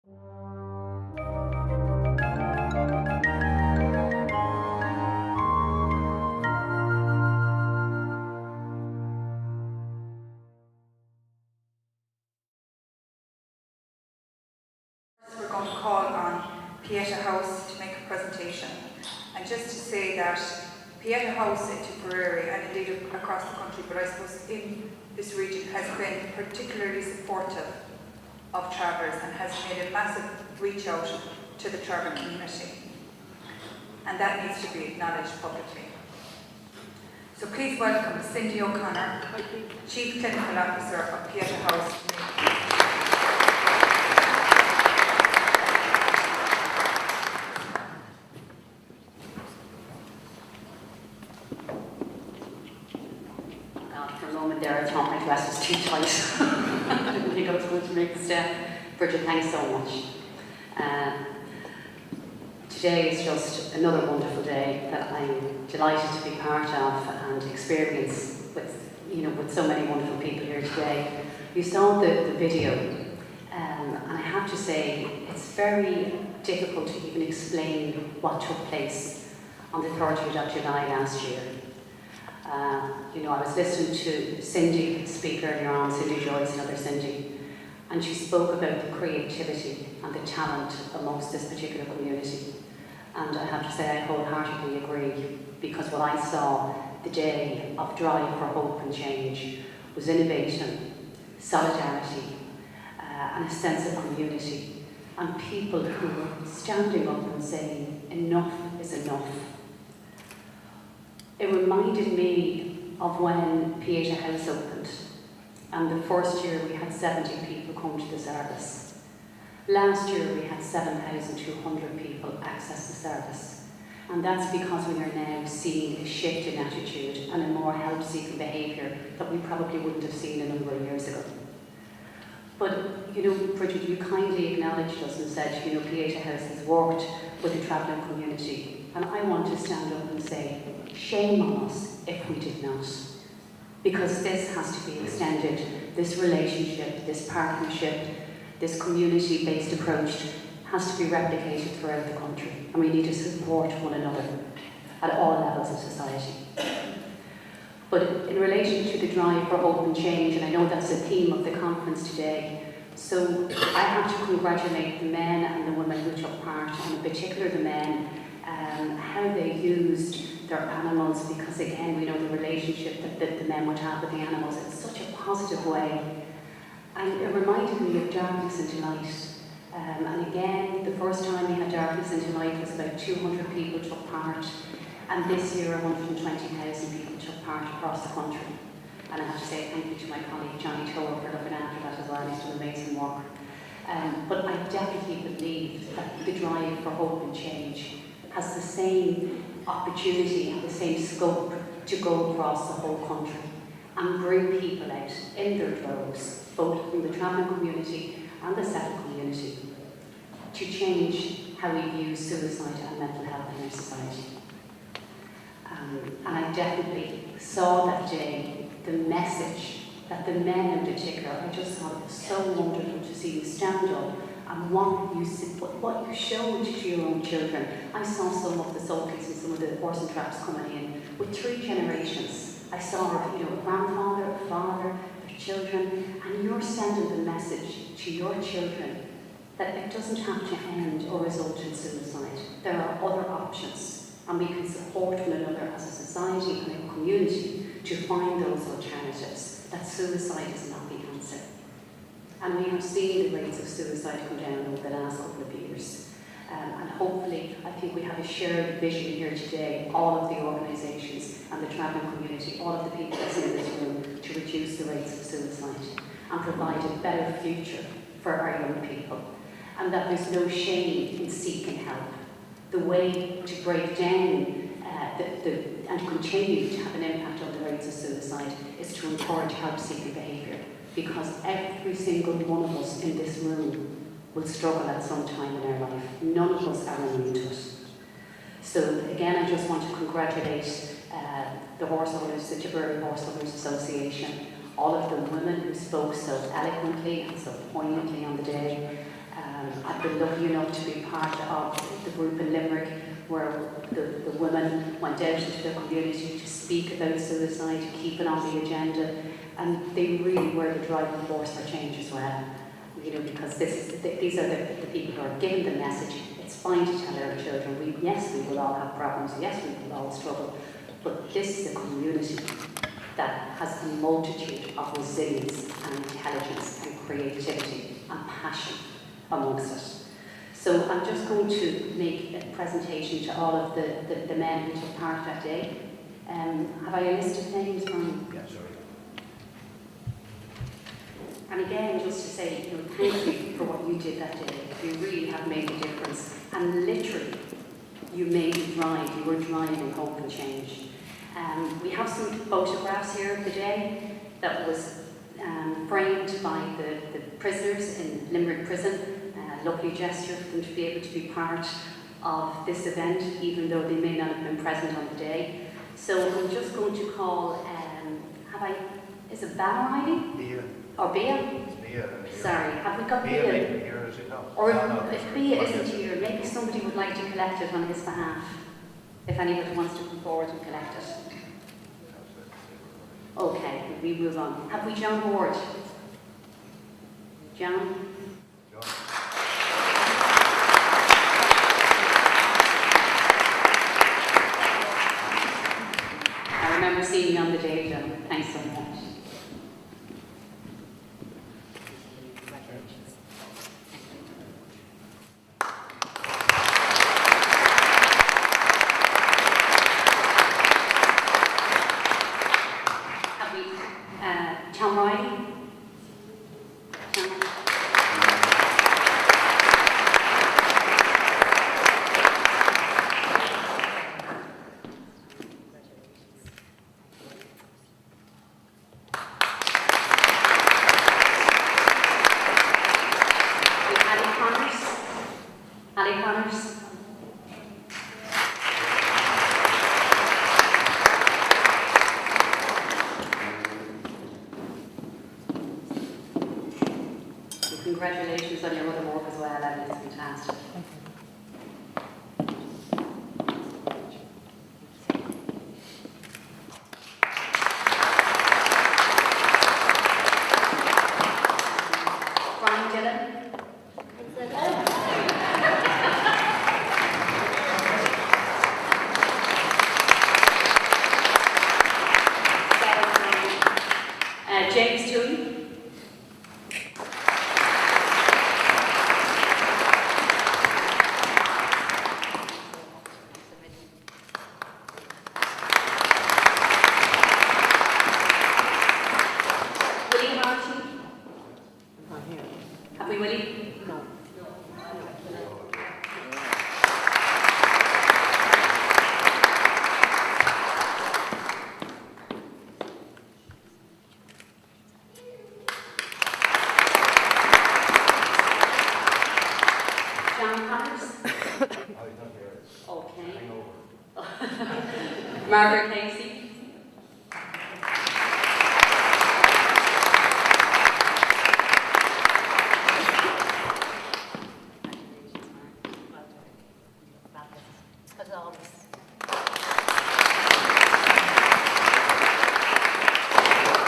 We're going to call on Pieta House to make a presentation. And just to say that Pieta House in Tipperary, and indeed across the country, but I suppose in this region, has been particularly supportive of travellers and has made a massive reach out to the traveller community. And that needs to be acknowledged publicly. So please welcome Cindy O'Connor, Chief Clinical Officer of Pieta House. For a moment there, I thought my dress was too tight. I didn't think I was going to make the step. Bridget, thanks so much. Today is just another wonderful day that I'm delighted to be part of and experience with so many wonderful people here today. You saw the video, and I have to say it's very difficult to even explain what took place on the 30th of July last year. I was listening to Cindy speak earlier on, Cindy Joyce, another Cindy, and she spoke about the creativity and the talent amongst this particular community. And I have to say I wholeheartedly agree, because what I saw the day of Drive for Hope and Change was innovation, solidarity, and a sense of community, and people who were standing up and saying, enough is enough. It reminded me of when Pieta House opened, and the first year we had 70 people come to the service. Last year we had 7,200 people access the service, and that's because we are now seeing a shift in attitude and a more help-seeking behaviour that we probably wouldn't have seen a number of years ago. But, Bridget, you kindly acknowledged us and said, Pieta House has worked with the travelling community, and I want to stand up and say, shame on us if we did not. Because this has to be extended, this relationship, this partnership, this community-based approach has to be replicated throughout the country, and we need to support one another at all levels of society. But in relation to the Drive for Hope and Change, and I know that's the theme of the conference today, so I have to congratulate the men and the women who took part, and in particular the men, how they used their animals, because again we know the relationship that the men would have with the animals in such a positive way. And it reminded me of Darkness into Light. And again, the first time we had Darkness into Light was about 200 people took part, and this year 120,000 people took part across the country. And I have to say thank you to my colleague Johnny Tower for looking after that as well. He's done amazing work. But I definitely believe that the Drive for Hope and Change has the same opportunity and the same scope to go across the whole country and bring people out in their droves, both from the travelling community and the settled community, to change how we view suicide and mental health in our society. And I definitely saw that day the message that the men in particular, I just thought it was so wonderful to see you stand up and what you showed to your own children. I saw some of the sulkies and some of the horse and traps coming in with 3 generations. I saw a grandfather, a father, their children, and you're sending the message to your children that it doesn't have to end or result in suicide. There are other options, and we can support one another as a society and a community to find those alternatives, that suicide is not the answer. And we have seen the rates of suicide come down over the last couple of years. And hopefully, I think we have a shared vision here today, all of the organisations and the travelling community, all of the people that's in this room, to reduce the rates of suicide and provide a better future for our young people. And that there's no shame in seeking help. The way to break down and continue to have an impact on the rates of suicide is to encourage help-seeking behaviour, because every single one of us in this room will struggle at some time in our life. None of us are immune to it. So again, I just want to congratulate the horse owners, the Tipperary Horse Owners Association, all of the women who spoke so eloquently and so poignantly on the day, I've been lucky enough to be part of the group in Limerick where the women went out into the community to speak about suicide, to keep it on the agenda, and they really were the driving force for change as well. You know, because these are the people who are giving the message. It's fine to tell our children, yes, we will all have problems, yes, we will all struggle, but this is a community that has a multitude of resilience and intelligence and creativity and passion amongst it. So I'm just going to make a presentation to all of the men who took part that day. Have I a list of names from? Yeah, sorry. And again, just to say, you know, thank you for what you did that day. You really have made a difference. And literally, you made me drive. You were driving hope and change. We have some photographs here of the day that was framed by the prisoners in Limerick prison. Lovely gesture for them to be able to be part of this event, even though they may not have been present on the day. So I'm just going to call, is it Riley? Bia. Or Bia? Bia. Sorry, have we got Bia? Bia? Here, is it not? Or No, if Bia isn't here, maybe somebody would like to collect it on his behalf. If anybody wants to come forward and collect it. Okay, we move on. Have we John Ward? John? John. I remember seeing you on the day, John. Thanks so much. Have we, Tom Riley? Tom? Ali Connors. Congratulations on your other work as well, Ali. It's fantastic. Brian Dillon. James Toon. Willie Martin. Have we Willie? No. John Connors? Okay. Margaret Casey?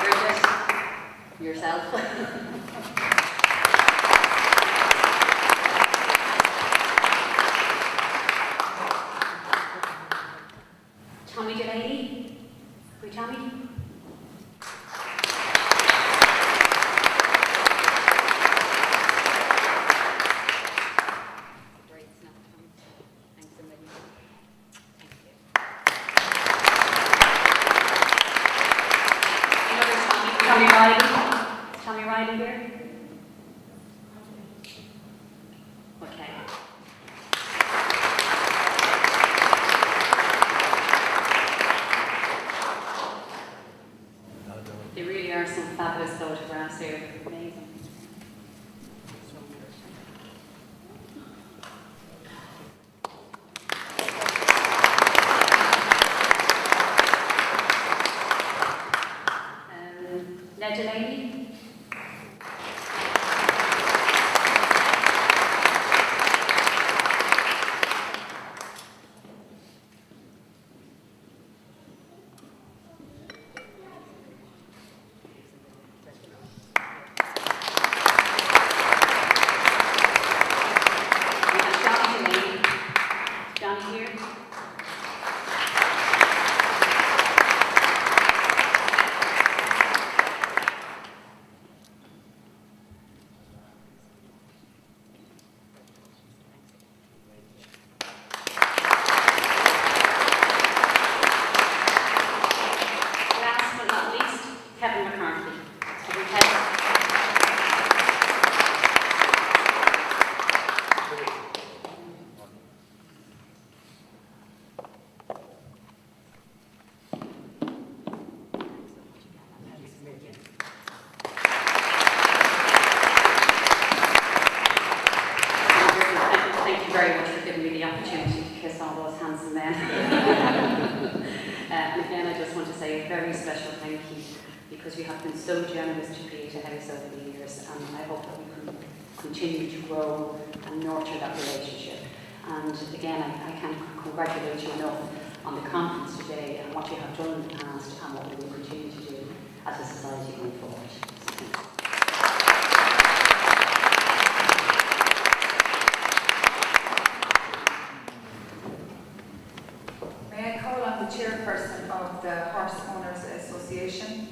Bridget? Yourself? Tommy Delaney? We Tommy? Great stuff, Tommy. Thanks so much. Thank you. Another Tommy. Tommy Riley? Is Tommy Riley here? Okay. There really are some fabulous photographs here. Amazing. Ned Delaney? very special thank you, because you have been so generous to Pieta House over the years, and I hope that we can continue to grow and nurture that relationship. And again, I can't congratulate you enough on the conference today and what you have done in the past and what we will continue to do as a society going forward. May I call on the chairperson of the Horse Owners Association,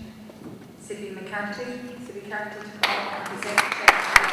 Sylvie McCarthy, to come and present the chair.